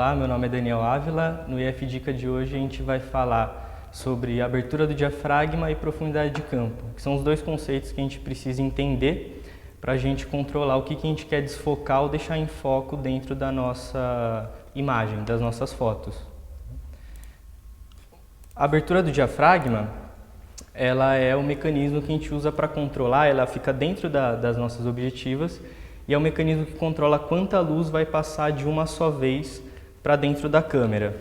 Olá, meu nome é Daniel Ávila. No IF Dica de hoje a gente vai falar sobre abertura do diafragma e profundidade de campo, que são os dois conceitos que a gente precisa entender para a gente controlar o que a gente quer desfocar ou deixar em foco dentro da nossa imagem, das nossas fotos. A abertura do diafragma, ela é o mecanismo que a gente usa para controlar, ela fica dentro das nossas objetivas e é o mecanismo que controla quanta luz vai passar de uma só vez para dentro da câmera.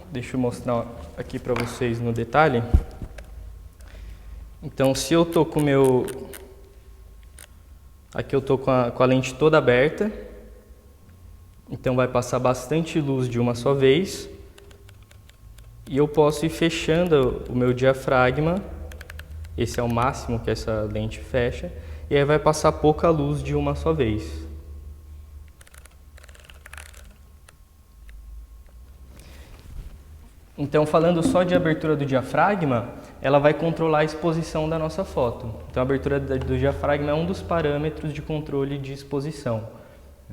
Deixa eu mostrar aqui para vocês no detalhe. Então, se eu estou com o meu... Aqui eu estou com a lente toda aberta, então vai passar bastante luz de uma só vez. E eu posso ir fechando o meu diafragma, esse é o máximo que essa lente fecha, e aí vai passar pouca luz de uma só vez. Então, falando só de abertura do diafragma, ela vai controlar a exposição da nossa foto. Então, a abertura do diafragma é um dos parâmetros de controle de exposição.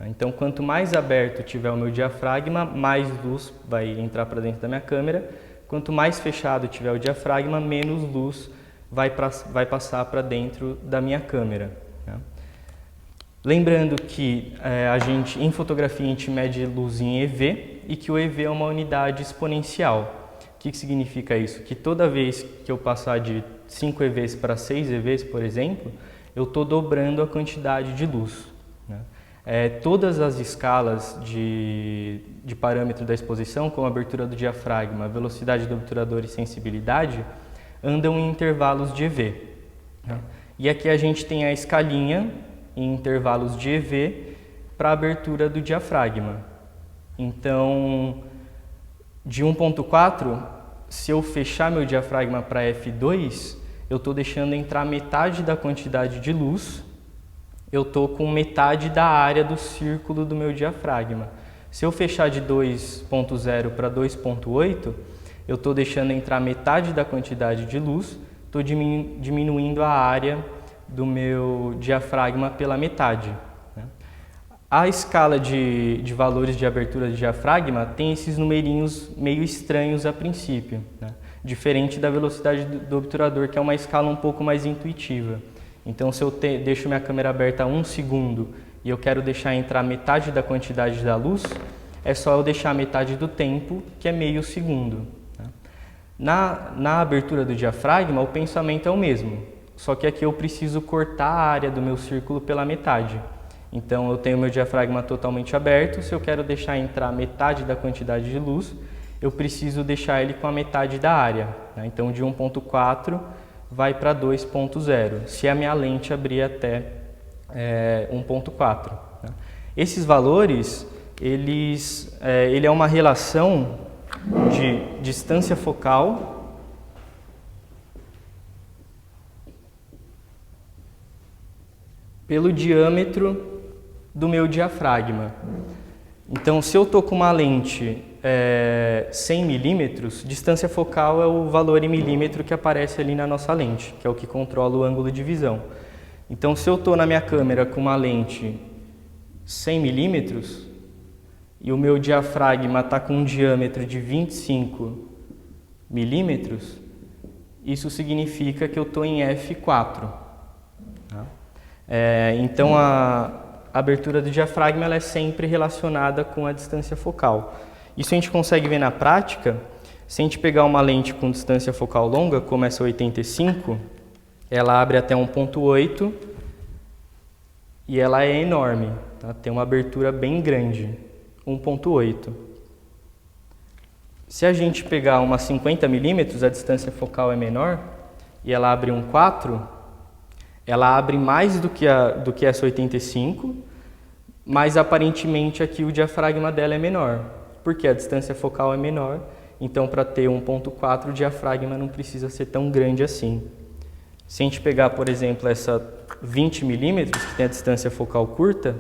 Então, quanto mais aberto tiver o meu diafragma, mais luz vai entrar para dentro da minha câmera. Quanto mais fechado tiver o diafragma, menos luz vai passar para dentro da minha câmera. Lembrando que em fotografia a gente mede luz em EV e que o EV é uma unidade exponencial. O que significa isso? Que toda vez que eu passar de 5 EVs para 6 EVs, por exemplo, eu estou dobrando a quantidade de luz. Todas as escalas de parâmetro da exposição, como a abertura do diafragma, velocidade do obturador e sensibilidade, andam em intervalos de EV. E aqui a gente tem a escalinha em intervalos de EV para a abertura do diafragma. Então, de 1.4, se eu fechar meu diafragma para F2, eu estou deixando entrar metade da quantidade de luz, eu estou com metade da área do círculo do meu diafragma. Se eu fechar de 2.0 para 2.8, eu estou deixando entrar metade da quantidade de luz, estou diminuindo a área do meu diafragma pela metade. A escala de valores de abertura de diafragma tem esses numerinhos meio estranhos a princípio, diferente da velocidade do obturador, que é uma escala um pouco mais intuitiva. Então, se eu deixo minha câmera aberta a 1 segundo e eu quero deixar entrar metade da quantidade da luz, é só eu deixar metade do tempo, que é meio segundo. Na abertura do diafragma, o pensamento é o mesmo, só que aqui eu preciso cortar a área do meu círculo pela metade. Então, eu tenho meu diafragma totalmente aberto, se eu quero deixar entrar metade da quantidade de luz, eu preciso deixar ele com a metade da área. Então, de 1.4 vai para 2.0, se a minha lente abrir até 1.4. Esses valores, ele é uma relação de distância focal pelo diâmetro do meu diafragma. Então, se eu estou com uma lente 100 milímetros, distância focal é o valor em milímetro que aparece ali na nossa lente, que é o que controla o ângulo de visão. Então, se eu estou na minha câmera com uma lente 100 milímetros e o meu diafragma está com um diâmetro de 25 milímetros, isso significa que eu estou em F4. Então, a abertura do diafragma ela é sempre relacionada com a distância focal. Isso a gente consegue ver na prática, se a gente pegar uma lente com distância focal longa, como essa 85, ela abre até 1.8 e ela é enorme, tem uma abertura bem grande, 1.8. Se a gente pegar uma 50 milímetros, a distância focal é menor, e ela abre 1.4, ela abre mais do que essa 85, mas aparentemente aqui o diafragma dela é menor, porque a distância focal é menor, então para ter 1.4 o diafragma não precisa ser tão grande assim. Se a gente pegar, por exemplo, essa 20 milímetros, que tem a distância focal curta,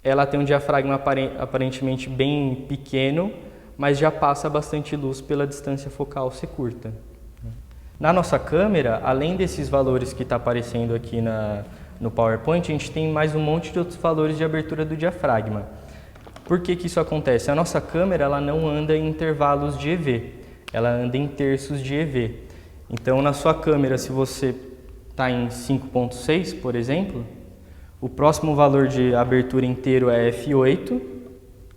ela tem um diafragma aparentemente bem pequeno, mas já passa bastante luz pela distância focal ser curta. Na nossa câmera, além desses valores que está aparecendo aqui no PowerPoint, a gente tem mais um monte de outros valores de abertura do diafragma. Por que isso acontece? A nossa câmera ela não anda em intervalos de EV, ela anda em terços de EV. Então, na sua câmera, se você está em 5.6, por exemplo, o próximo valor de abertura inteiro é f8,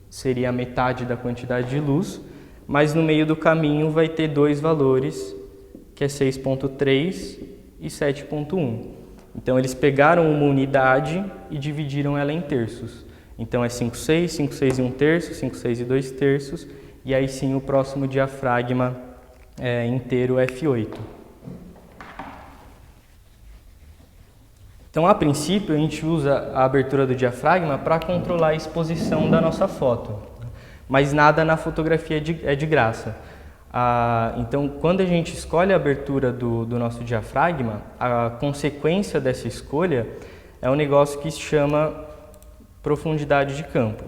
seria a metade da quantidade de luz, mas no meio do caminho vai ter dois valores, que é 6.3 e 7.1. Então, eles pegaram uma unidade e dividiram ela em terços. Então, é 5,6, 5,6 e 1 terço, 5,6 e 2 terços, e aí sim o próximo diafragma inteiro f8. Então, a princípio, a gente usa a abertura do diafragma para controlar a exposição da nossa foto, mas nada na fotografia é de graça. Então, quando a gente escolhe a abertura do nosso diafragma, a consequência dessa escolha é um negócio que se chama profundidade de campo.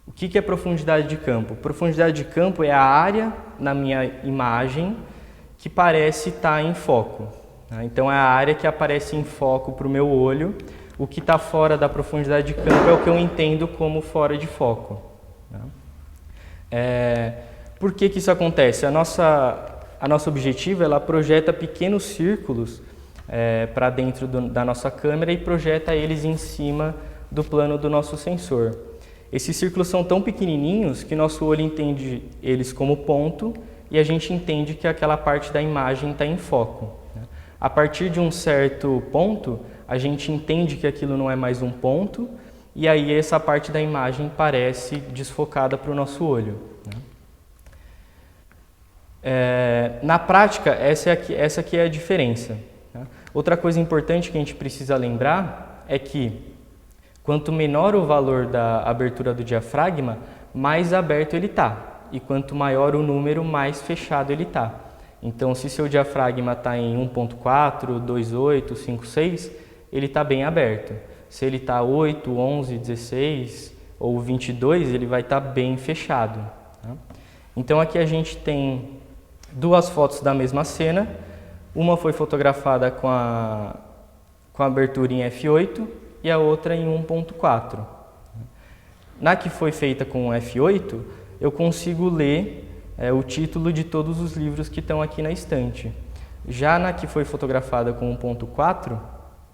O que é profundidade de campo? Profundidade de campo é a área na minha imagem que parece estar em foco. Então, é a área que aparece em foco para o meu olho. O que está fora da profundidade de campo é o que eu entendo como fora de foco. Por que isso acontece? A nossa objetiva, ela projeta pequenos círculos para dentro da nossa câmera e projeta eles em cima do plano do nosso sensor. Esses círculos são tão pequenininhos que nosso olho entende eles como ponto e a gente entende que aquela parte da imagem está em foco. A partir de um certo ponto, a gente entende que aquilo não é mais um ponto e aí essa parte da imagem parece desfocada para o nosso olho. Na prática, essa aqui é a diferença. Outra coisa importante que a gente precisa lembrar é que quanto menor o valor da abertura do diafragma, mais aberto ele está. E quanto maior o número, mais fechado ele está. Então, se seu diafragma está em 1.4, 2.8, 5.6, ele está bem aberto. Se ele está 8, 11, 16 ou 22, ele vai estar bem fechado. Então, aqui a gente tem duas fotos da mesma cena. Uma foi fotografada com a abertura em f8 e a outra em 1.4. Na que foi feita com f8, eu consigo ler o título de todos os livros que estão aqui na estante. Já na que foi fotografada com 1.4,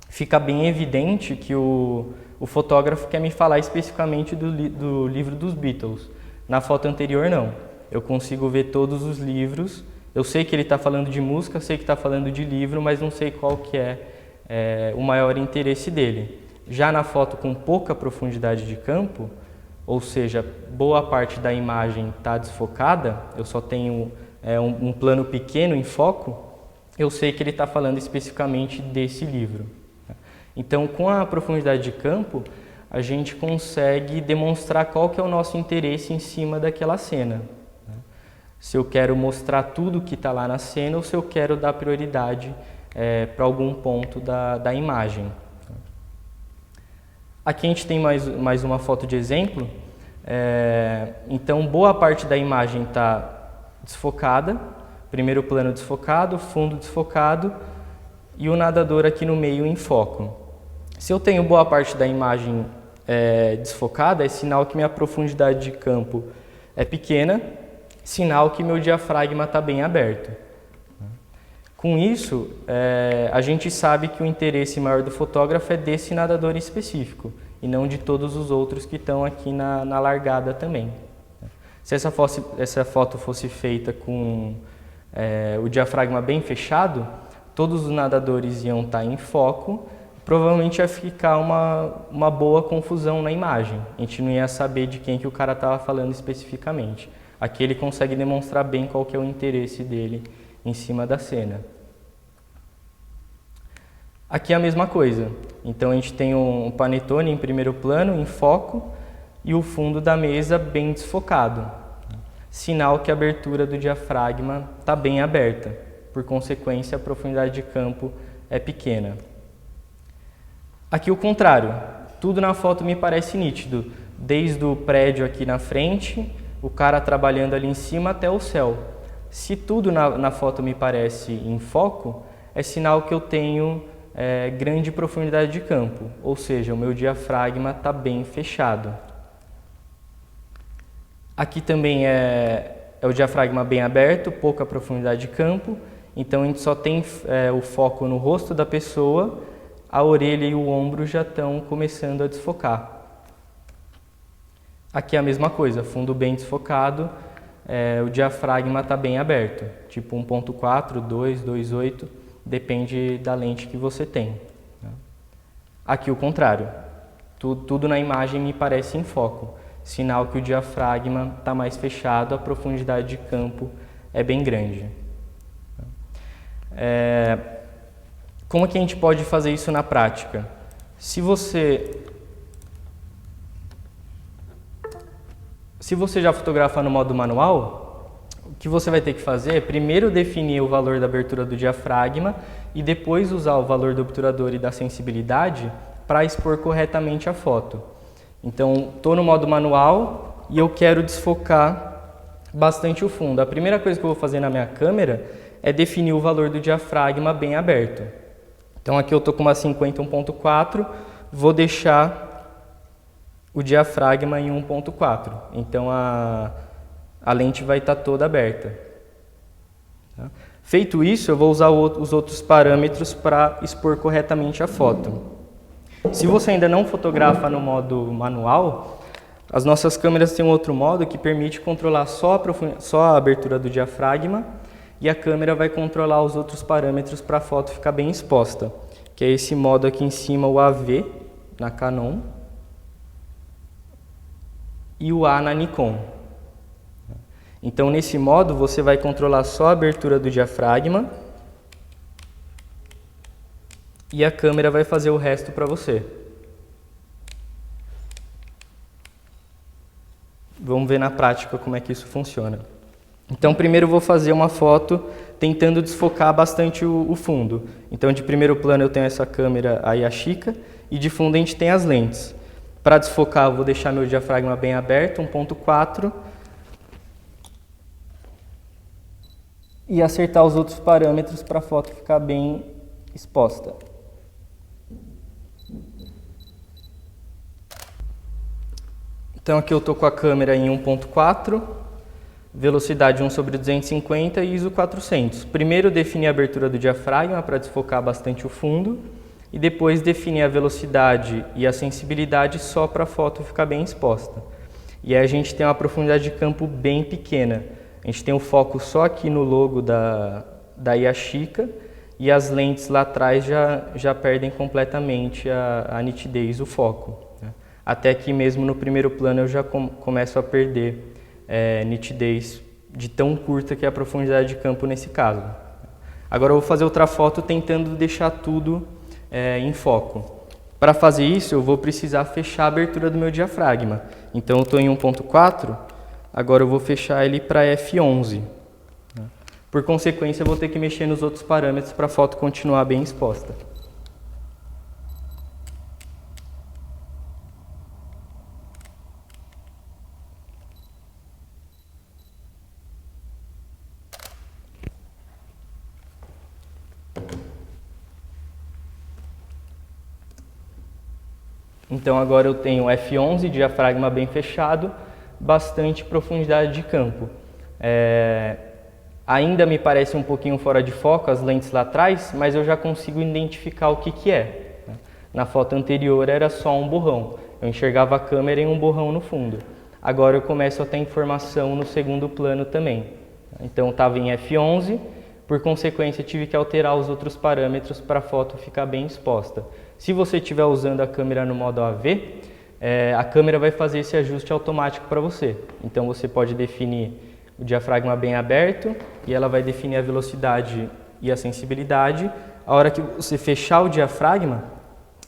fica bem evidente que o fotógrafo quer me falar especificamente do livro dos Beatles. Na foto anterior, não. Eu consigo ver todos os livros. Eu sei que ele está falando de música, sei que está falando de livro, mas não sei qual que é o maior interesse dele. Já na foto com pouca profundidade de campo, ou seja, boa parte da imagem está desfocada, eu só tenho um plano pequeno em foco, eu sei que ele está falando especificamente desse livro. Então, com a profundidade de campo, a gente consegue demonstrar qual que é o nosso interesse em cima daquela cena. Se eu quero mostrar tudo que está lá na cena ou se eu quero dar prioridade para algum ponto da imagem. Aqui a gente tem mais uma foto de exemplo. Então, boa parte da imagem está desfocada. Primeiro plano desfocado, fundo desfocado e o nadador aqui no meio em foco. Se eu tenho boa parte da imagem desfocada, é sinal que minha profundidade de campo é pequena, sinal que meu diafragma está bem aberto. Com isso, a gente sabe que o interesse maior do fotógrafo é desse nadador específico e não de todos os outros que estão aqui na largada também. Se essa foto fosse feita com o diafragma bem fechado, todos os nadadores iam estar em foco, provavelmente ia ficar uma boa confusão na imagem. A gente não ia saber de quem que o cara estava falando especificamente. Aqui ele consegue demonstrar bem qual que é o interesse dele em cima da cena. Aqui é a mesma coisa. Então a gente tem um panetone em primeiro plano, em foco, e o fundo da mesa bem desfocado. Sinal que a abertura do diafragma está bem aberta. Por consequência, a profundidade de campo é pequena. Aqui o contrário. Tudo na foto me parece nítido. Desde o prédio aqui na frente, o cara trabalhando ali em cima até o céu. Se tudo na foto me parece em foco, é sinal que eu tenho grande profundidade de campo, ou seja, o meu diafragma está bem fechado. Aqui também é o diafragma bem aberto, pouca profundidade de campo, então a gente só tem o foco no rosto da pessoa, a orelha e o ombro já estão começando a desfocar. Aqui é a mesma coisa, fundo bem desfocado, o diafragma está bem aberto, tipo 1.4, 2, 2.8, depende da lente que você tem. Aqui o contrário, tudo na imagem me parece em foco, sinal que o diafragma está mais fechado, a profundidade de campo é bem grande. Como que a gente pode fazer isso na prática? Se você já fotografa no modo manual, o que você vai ter que fazer é primeiro definir o valor da abertura do diafragma e depois usar o valor do obturador e da sensibilidade para expor corretamente a foto. Então, estou no modo manual e eu quero desfocar bastante o fundo. A primeira coisa que eu vou fazer na minha câmera é definir o valor do diafragma bem aberto. Então, aqui eu estou com uma 50-1.4, vou deixar o diafragma em 1.4. Então, a lente vai estar toda aberta. Feito isso, eu vou usar os outros parâmetros para expor corretamente a foto. Se você ainda não fotografa no modo manual, as nossas câmeras têm um outro modo que permite controlar só a abertura do diafragma e a câmera vai controlar os outros parâmetros para a foto ficar bem exposta, que é esse modo aqui em cima, o AV, na Canon, e o A na Nikon. Então, nesse modo, você vai controlar só a abertura do diafragma e a câmera vai fazer o resto para você. Vamos ver na prática como é que isso funciona. Então, primeiro eu vou fazer uma foto tentando desfocar bastante o fundo. Então, de primeiro plano eu tenho essa câmera, a Yashica, e de fundo a gente tem as lentes. Para desfocar, eu vou deixar meu diafragma bem aberto, 1.4, e acertar os outros parâmetros para a foto ficar bem exposta. Então aqui eu estou com a câmera em 1.4, velocidade 1/250 e ISO 400. Primeiro definir a abertura do diafragma para desfocar bastante o fundo e depois definir a velocidade e a sensibilidade só para a foto ficar bem exposta. E aí a gente tem uma profundidade de campo bem pequena. A gente tem o foco só aqui no logo da Yashica e as lentes lá atrás já perdem completamente a nitidez, o foco. Até aqui mesmo no primeiro plano eu já começo a perder nitidez de tão curta que é a profundidade de campo nesse caso. Agora eu vou fazer outra foto tentando deixar tudo em foco. Para fazer isso eu vou precisar fechar a abertura do meu diafragma. Então eu estou em 1.4, agora eu vou fechar ele para f11. Por consequência eu vou ter que mexer nos outros parâmetros para a foto continuar bem exposta. Então agora eu tenho f11, diafragma bem fechado, bastante profundidade de campo. Ainda me parece um pouquinho fora de foco as lentes lá atrás, mas eu já consigo identificar o que é. Na foto anterior era só um borrão, eu enxergava a câmera em um borrão no fundo. Agora eu começo a ter informação no segundo plano também. Então estava em f11, por consequência tive que alterar os outros parâmetros para a foto ficar bem exposta. Se você estiver usando a câmera no modo AV, a câmera vai fazer esse ajuste automático para você. Então você pode definir o diafragma bem aberto e ela vai definir a velocidade e a sensibilidade. A hora que você fechar o diafragma,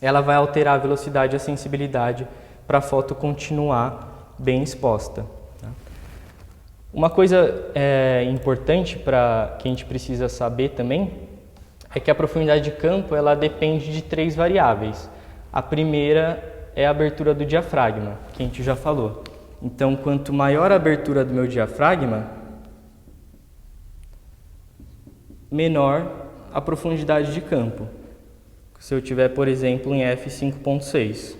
ela vai alterar a velocidade e a sensibilidade para a foto continuar bem exposta. Uma coisa importante que a gente precisa saber também é que a profundidade de campo ela depende de 3 variáveis. A primeira é a abertura do diafragma, que a gente já falou. Então, quanto maior a abertura do meu diafragma, menor a profundidade de campo. Se eu tiver, por exemplo, em f5.6.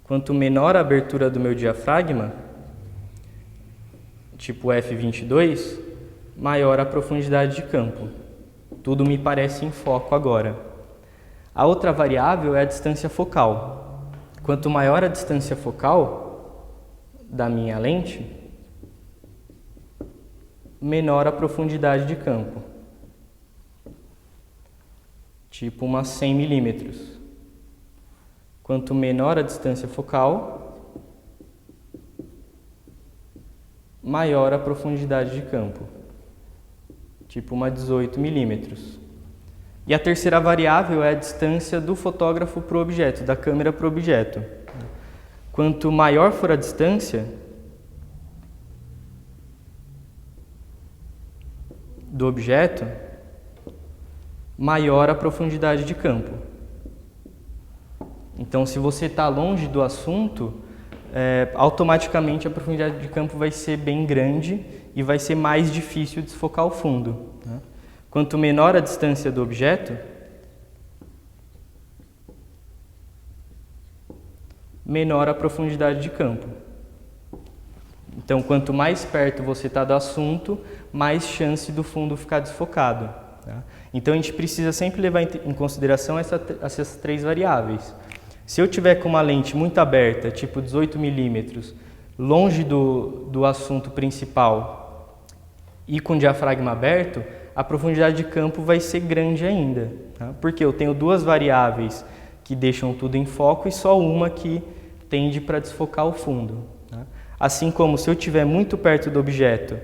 Quanto menor a abertura do meu diafragma, tipo f22, maior a profundidade de campo. Tudo me parece em foco agora. A outra variável é a distância focal. Quanto maior a distância focal da minha lente, menor a profundidade de campo. Tipo umas 100 milímetros. Quanto menor a distância focal, maior a profundidade de campo. Tipo uma 18 milímetros. E a terceira variável é a distância do fotógrafo para o objeto, da câmera para o objeto. Quanto maior for a distância do objeto, maior a profundidade de campo. Então, se você está longe do assunto, automaticamente a profundidade de campo vai ser bem grande e vai ser mais difícil desfocar o fundo, né? Quanto menor a distância do objeto, menor a profundidade de campo. Então, quanto mais perto você está do assunto, mais chance do fundo ficar desfocado, tá? Então, a gente precisa sempre levar em consideração essas três variáveis. Se eu tiver com uma lente muito aberta, tipo 18 milímetros, longe do assunto principal e com o diafragma aberto, a profundidade de campo vai ser grande ainda, tá? Porque eu tenho duas variáveis que deixam tudo em foco e só uma que tende para desfocar o fundo, tá? Assim como se eu estiver muito perto do objeto,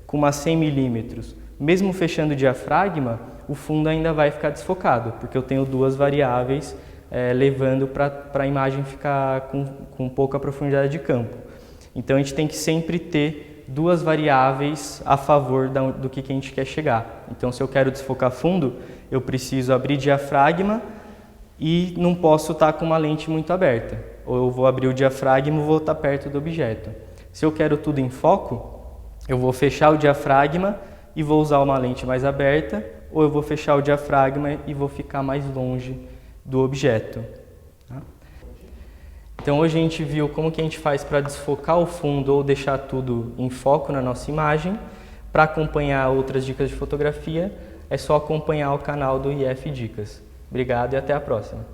com uma 100 milímetros, mesmo fechando o diafragma, o fundo ainda vai ficar desfocado, porque eu tenho duas variáveis levando para a imagem ficar com pouca profundidade de campo. Então a gente tem que sempre ter duas variáveis a favor do que a gente quer chegar. Então, se eu quero desfocar fundo, eu preciso abrir diafragma e não posso estar com uma lente muito aberta. Ou eu vou abrir o diafragma e vou estar perto do objeto. Se eu quero tudo em foco, eu vou fechar o diafragma e vou usar uma lente mais aberta, ou eu vou fechar o diafragma e vou ficar mais longe do objeto. Então hoje a gente viu como que a gente faz para desfocar o fundo ou deixar tudo em foco na nossa imagem. Para acompanhar outras dicas de fotografia, é só acompanhar o canal do IF Dicas. Obrigado e até a próxima.